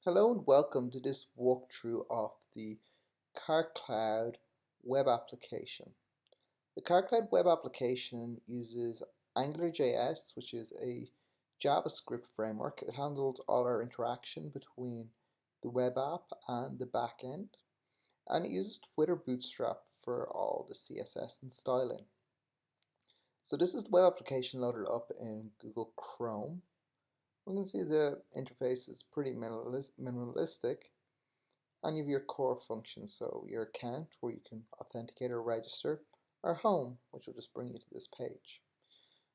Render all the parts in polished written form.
Hello and welcome to this walkthrough of the CarCloud web application. The CarCloud web application uses AngularJS, which is a JavaScript framework. It handles all our interaction between the web app and the backend, and it uses Twitter Bootstrap for all the CSS and styling. So this is the web application loaded up in Google Chrome. We can see the interface is pretty minimalistic. And you have your core functions, so your account where you can authenticate or register, or home, which will just bring you to this page.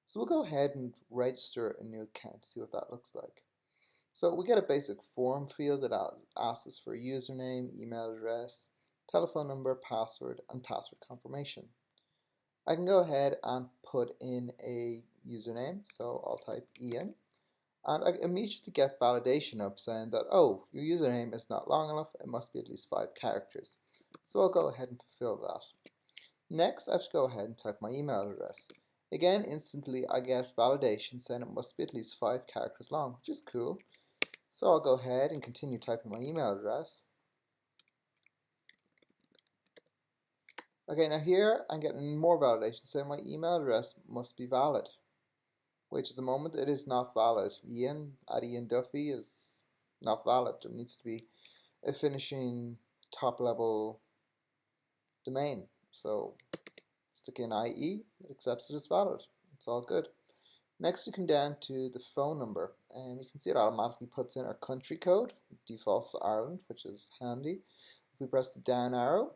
So we'll go ahead and register a new account, see what that looks like. So we get a basic form field that asks us for a username, email address, telephone number, password, and password confirmation. I can go ahead and put in a username, so I'll type Ian. And I immediately get validation up saying that, oh, your username is not long enough, it must be at least 5 characters. So I'll go ahead and fulfill that. Next, I have to go ahead and type my email address. Again, instantly I get validation saying it must be at least 5 characters long, which is cool. So I'll go ahead and continue typing my email address. Okay, now here I'm getting more validation saying my email address must be valid, which at the moment it is not valid. Ian at Ian Duffy is not valid. There needs to be a finishing top level domain. So stick in IE, it accepts it as valid. It's all good. Next we come down to the phone number, and you can see it automatically puts in our country code. It defaults to Ireland, which is handy. If we press the down arrow,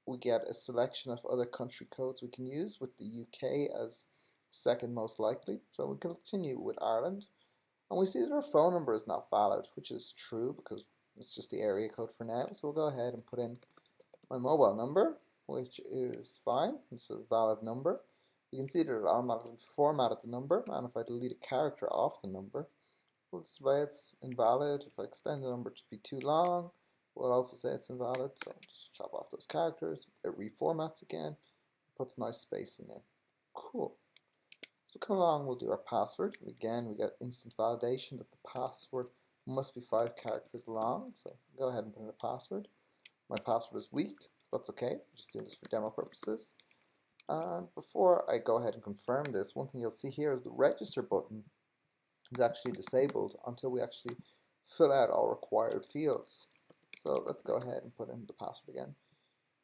we get a selection of other country codes we can use, with the UK as second most likely. So we continue with Ireland, and we see that our phone number is not valid, which is true because it's just the area code for now. So we'll go ahead and put in my mobile number, which is fine. It's a valid number. You can see that it automatically formatted the number, and if I delete a character off the number, we'll display it's invalid. If I extend the number to be too long, we'll also say it's invalid. So just chop off those characters. It reformats again, puts nice spacing in. Cool. So come along, we'll do our password. Again, we get instant validation that the password must be 5 characters long. So go ahead and put in a password. My password is weak. That's okay. I'm just doing this for demo purposes. And before I go ahead and confirm this, one thing you'll see here is the register button is actually disabled until we actually fill out all required fields. So let's go ahead and put in the password again.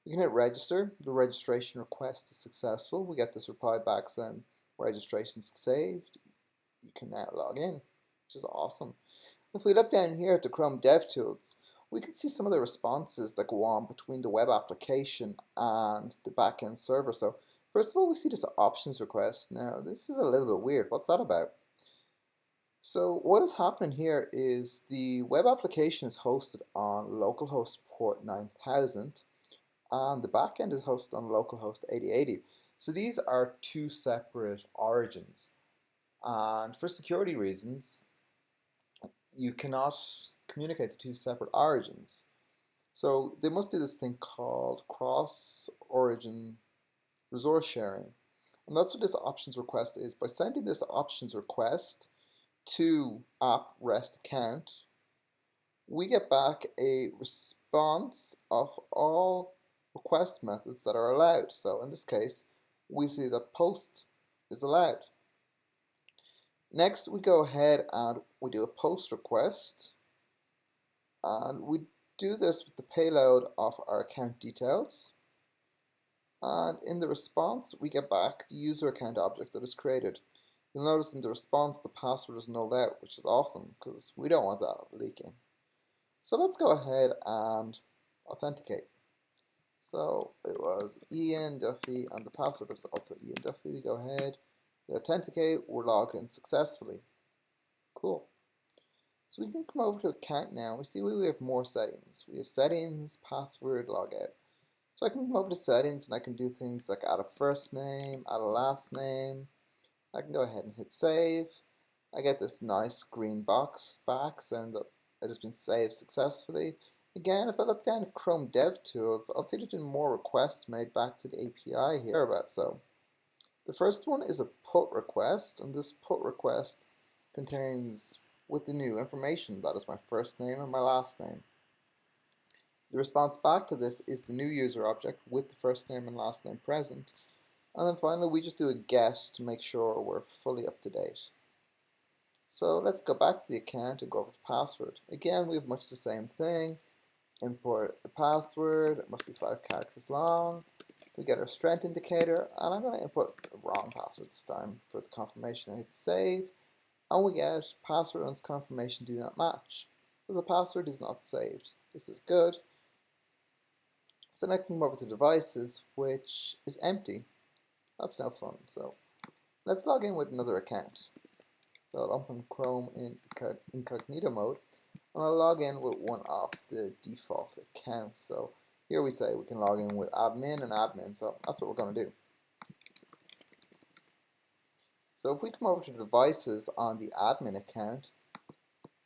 We can hit register. The registration request is successful. We get this reply back saying registration's saved. You can now log in, which is awesome. If we look down here at the Chrome DevTools, we can see some of the responses that go on between the web application and the backend server. So first of all, we see this options request. Now this is a little bit weird. What's that about? So what is happening here is the web application is hosted on localhost port 9000, and the backend is hosted on localhost 8080. So these are two separate origins, and for security reasons, you cannot communicate to two separate origins. So they must do this thing called cross-origin resource sharing. And that's what this options request is. By sending this options request to app REST account, we get back a response of all request methods that are allowed. So in this case, we see that post is allowed. Next, we go ahead and we do a post request, and we do this with the payload of our account details. And in the response, we get back the user account object that is created. You'll notice in the response the password is nulled out, which is awesome because we don't want that leaking. So let's go ahead and authenticate. So it was Ian Duffy, and the password was also Ian Duffy. We go ahead, we authenticate, we're logged in successfully. Cool. So we can come over to account now. We see we have more settings. We have settings, password, logout. So I can come over to settings and I can do things like add a first name, add a last name. I can go ahead and hit save. I get this nice green box back saying that it has been saved successfully. Again, if I look down at Chrome DevTools, I'll see there's been more requests made back to the API here. So the first one is a put request, and this put request contains with the new information, that is my first name and my last name. The response back to this is the new user object with the first name and last name present. And then finally we just do a get to make sure we're fully up to date. So let's go back to the account and go over to password. Again, we have much the same thing. Import the password, it must be 5 characters long. We get our strength indicator, and I'm going to input the wrong password this time for the confirmation. I hit save, and we get password and confirmation do not match. So the password is not saved. This is good. So now I can come over to devices, which is empty. That's no fun. So let's log in with another account. So I'll open Chrome in incognito mode, and I'll log in with one of the default accounts. So here we say we can log in with admin and admin, so that's what we're going to do. So if we come over to devices on the admin account,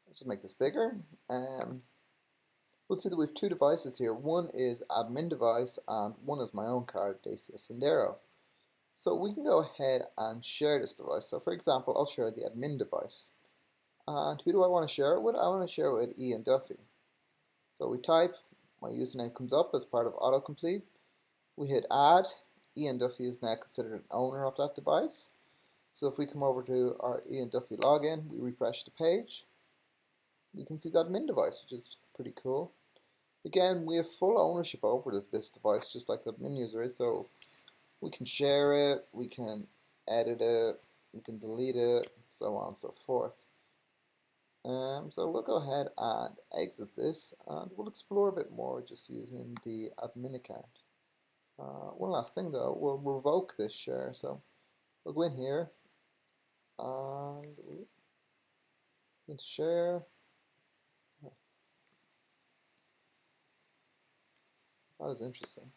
let's just make this bigger, we'll see that we have two devices here. One is admin device and one is my own card, Dacia Sendero. So we can go ahead and share this device. So for example, I'll share the admin device. And who do I want to share it with? I want to share it with Ian Duffy. So we type, my username comes up as part of autocomplete. We hit add. Ian Duffy is now considered an owner of that device. So if we come over to our Ian Duffy login, we refresh the page, we can see the admin device, which is pretty cool. Again, we have full ownership over this device, just like the admin user is, so we can share it, we can edit it, we can delete it, so on and so forth. So we'll go ahead and exit this, and we'll explore a bit more just using the admin account. One last thing though, we'll revoke this share, so we'll go in here, and into share. That is interesting.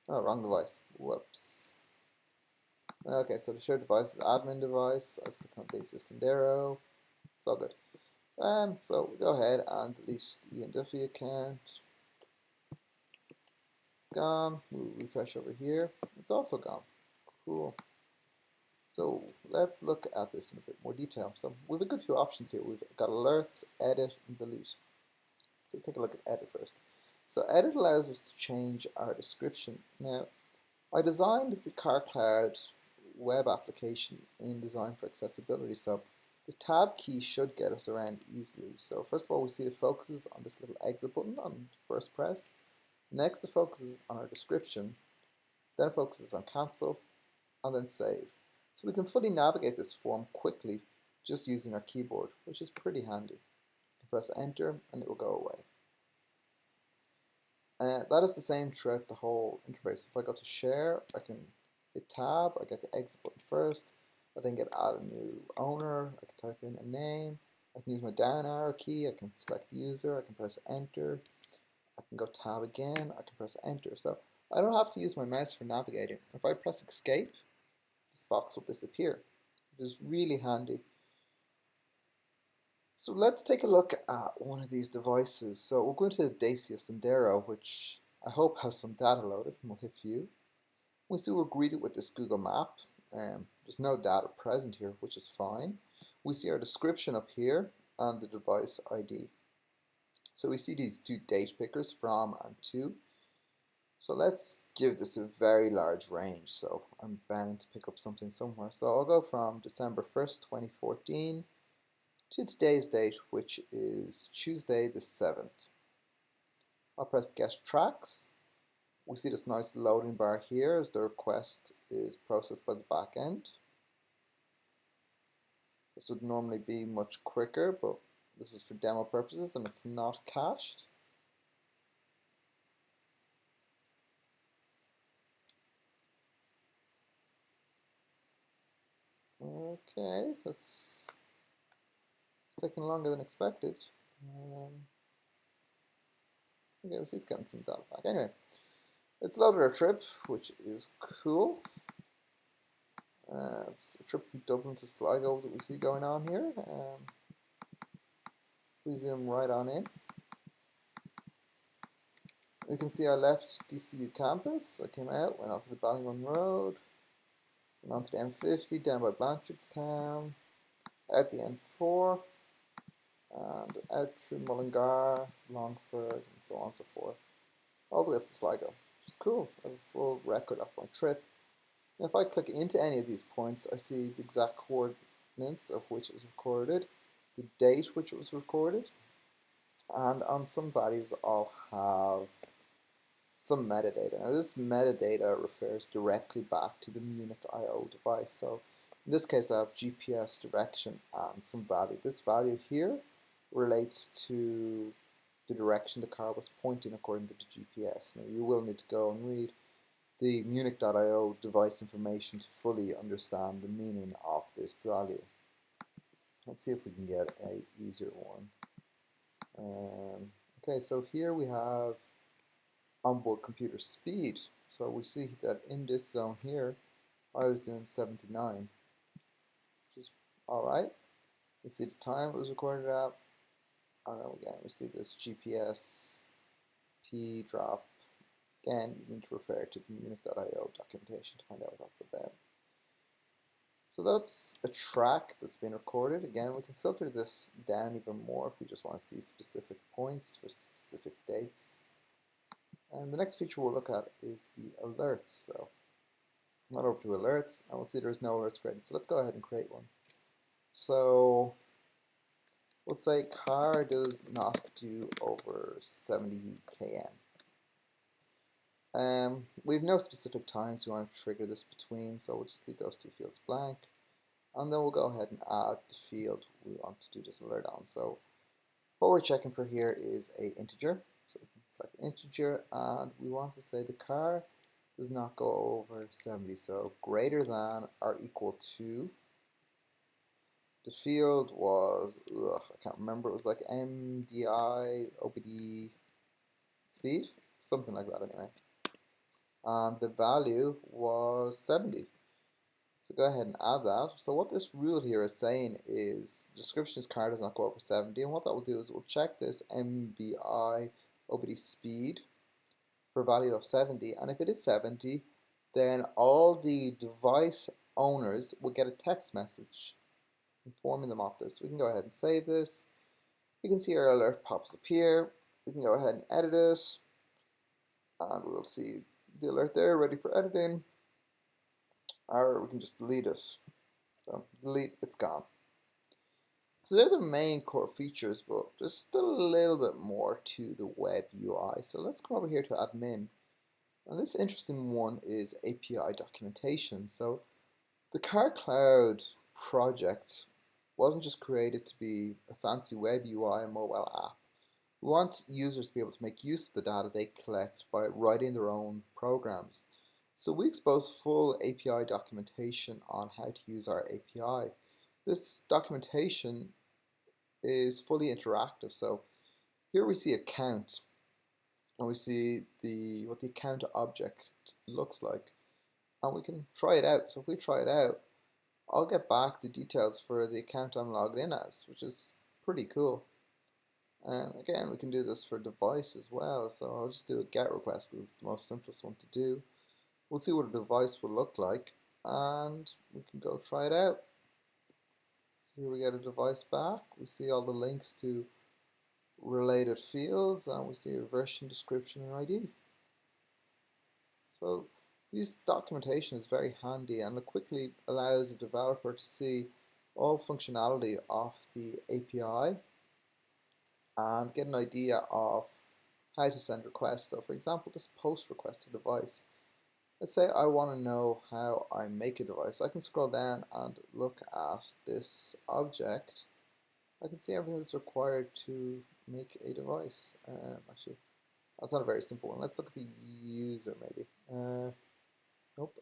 Oh, wrong device. Whoops. Okay, so the shared device is admin device. I was clicking on Dacia Sendero. It's all good. So we go ahead and delete the Ian Duffy account. It's gone. We'll refresh over here. It's also gone. Cool. So let's look at this in a bit more detail. So we have a good few options here. We've got alerts, edit, and delete. So take a look at edit first. So edit allows us to change our description. Now, I designed the CarCloud web application in design for accessibility, so the tab key should get us around easily. So first of all, we see it focuses on this little exit button on first press. Next, it focuses on our description. Then it focuses on cancel, and then save. So we can fully navigate this form quickly just using our keyboard, which is pretty handy. Press enter and it will go away. That is the same throughout the whole interface. If I go to share, I can hit tab, I get the exit button first, I then get add a new owner, I can type in a name, I can use my down arrow key, I can select user, I can press enter, I can go tab again, I can press enter. So I don't have to use my mouse for navigating. If I press escape, this box will disappear, which is really handy. So let's take a look at one of these devices. So we'll go into the Dacia Sendero, which I hope has some data loaded, and we'll hit view. We see we're greeted with this Google map. There's no data present here, which is fine. We see our description up here and the device ID. So we see these two date pickers, from and to. So let's give this a very large range. So I'm bound to pick up something somewhere. So I'll go from December 1st, 2014 to today's date, which is Tuesday the 7th. I'll press get tracks. We see this nice loading bar here as the request is processed by the back end. This would normally be much quicker, but this is for demo purposes and it's not cached. Okay, it's taking longer than expected. Okay, we see it's getting some data back. Anyway, it's loaded our trip, which is cool. It's a trip from Dublin to Sligo that we see going on here. We zoom right on in. We can see I left DCU campus. I came out, went onto the Ballymun Road, went onto the M50 down by Blanchardstown. out the N4, and out through Mullingar, Longford, and so on and so forth, all the way up to Sligo, which is cool. I have a full record of my trip. And if I click into any of these points, I see the exact coordinates of which it was recorded, the date which it was recorded, and on some values I'll have some metadata. Now this metadata refers directly back to the Munich I/O device. So in this case I have GPS direction and some value. This value here relates to the direction the car was pointing according to the GPS. Now you will need to go and read the Munich.io device information to fully understand the meaning of this value. Let's see if we can get a easier one. Okay, so here we have onboard computer speed. So we see that in this zone here, I was doing 79, which is alright. We see the time it was recorded at, and then again we see this GPS P drop. Again, you need to refer to the Munich.io documentation to find out what that's about. So that's a track that's been recorded. Again, we can filter this down even more if we just want to see specific points for specific dates. And the next feature we'll look at is the alerts. So I'm over to alerts, and we'll see there's no alerts created. So let's go ahead and create one. So let's say car does not do over 70 km. We have no specific times we want to trigger this between, so we'll just leave those two fields blank. And then we'll go ahead and add the field we want to do this alert on. So what we're checking for here is a integer. So we can select integer, and we want to say the car does not go over 70. So greater than or equal to. The field was, I can't remember, it was like MDI, OBD speed, something like that anyway. And the value was 70. So go ahead and add that. So what this rule here is saying is the description is car does not go over 70, and what that will do is it will check this MBI OBD speed for a value of 70, and if it is 70, then all the device owners will get a text message informing them of this. We can go ahead and save this. We can see our alert pops up here. We can go ahead and edit it, and we'll see the alert there ready for editing, or we can just delete it. So delete, it's gone. So they're the main core features, but there's still a little bit more to the web UI. So let's come over here to admin, and this interesting one is API documentation. So the CarCloud project wasn't just created to be a fancy web UI and mobile app. We want users to be able to make use of the data they collect by writing their own programs. So we expose full API documentation on how to use our API. This documentation is fully interactive. So here we see a count, and we see what the account object looks like, and we can try it out. So if we try it out, I'll get back the details for the account I'm logged in as, which is pretty cool. And again, we can do this for device as well. So I'll just do a GET request because it's the most simplest one to do. We'll see what a device will look like, and we can go try it out. So here we get a device back. We see all the links to related fields, and we see a version, description, and ID. So this documentation is very handy, and it quickly allows a developer to see all functionality of the API and get an idea of how to send requests. So for example, this post request a device. Let's say I want to know how I make a device. I can scroll down and look at this object. I can see everything that's required to make a device. Actually, that's not a very simple one. Let's look at the user maybe. Nope.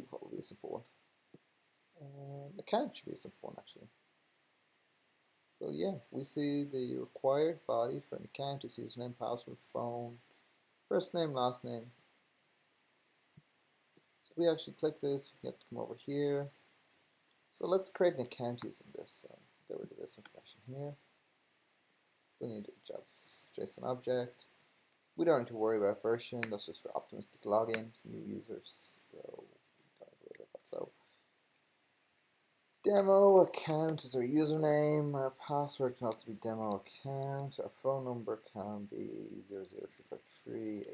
What would be a simple one? Account should be a simple one actually. So yeah, we see the required body for an account is username, password, phone, first name, last name. So if we actually click this, we have to come over here. So let's create an account using this. So get rid of this information here. Still need a jobs JSON object. We don't need to worry about version. That's just for optimistic logins, new users. So demo account is our username. Our password can also be demo account. Our phone number can be 00353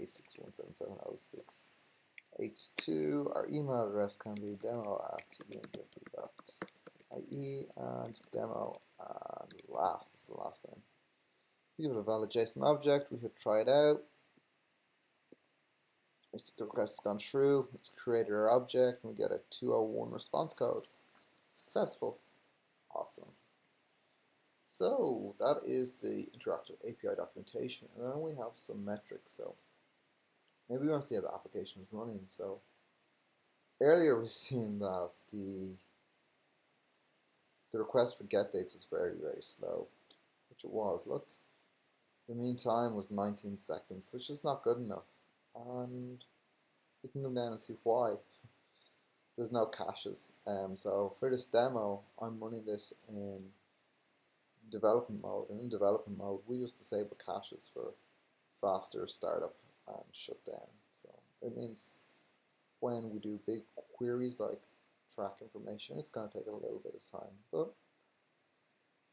86177068 Our email address can be demo@ianduffy.ie and demo and last is the last name. If we give it a valid JSON object, we hit try it out. The request has gone through. It's created our object, and we get a 201 response code. Successful. Awesome. So that is the interactive API documentation, and then we have some metrics. So maybe we want to see how the application is running. So earlier we've seen that the request for get dates was very, very slow, which it was. Look, the mean time was 19 seconds, which is not good enough. And we can come down and see why. There's no caches. So for this demo, I'm running this in development mode, and in development mode we just disable caches for faster startup and shutdown. So it means when we do big queries like track information, it's going to take a little bit of time, but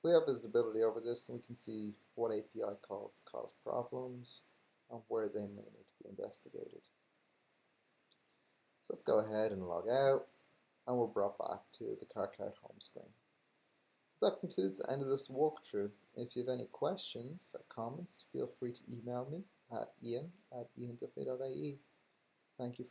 we have visibility over this, and we can see what API calls cause problems and where they may need to be investigated. So let's go ahead and log out, and we're brought back to the CarCloud home screen. So that concludes the end of this walkthrough. If you have any questions or comments, feel free to email me at ian@ianduffy.ie. Thank you.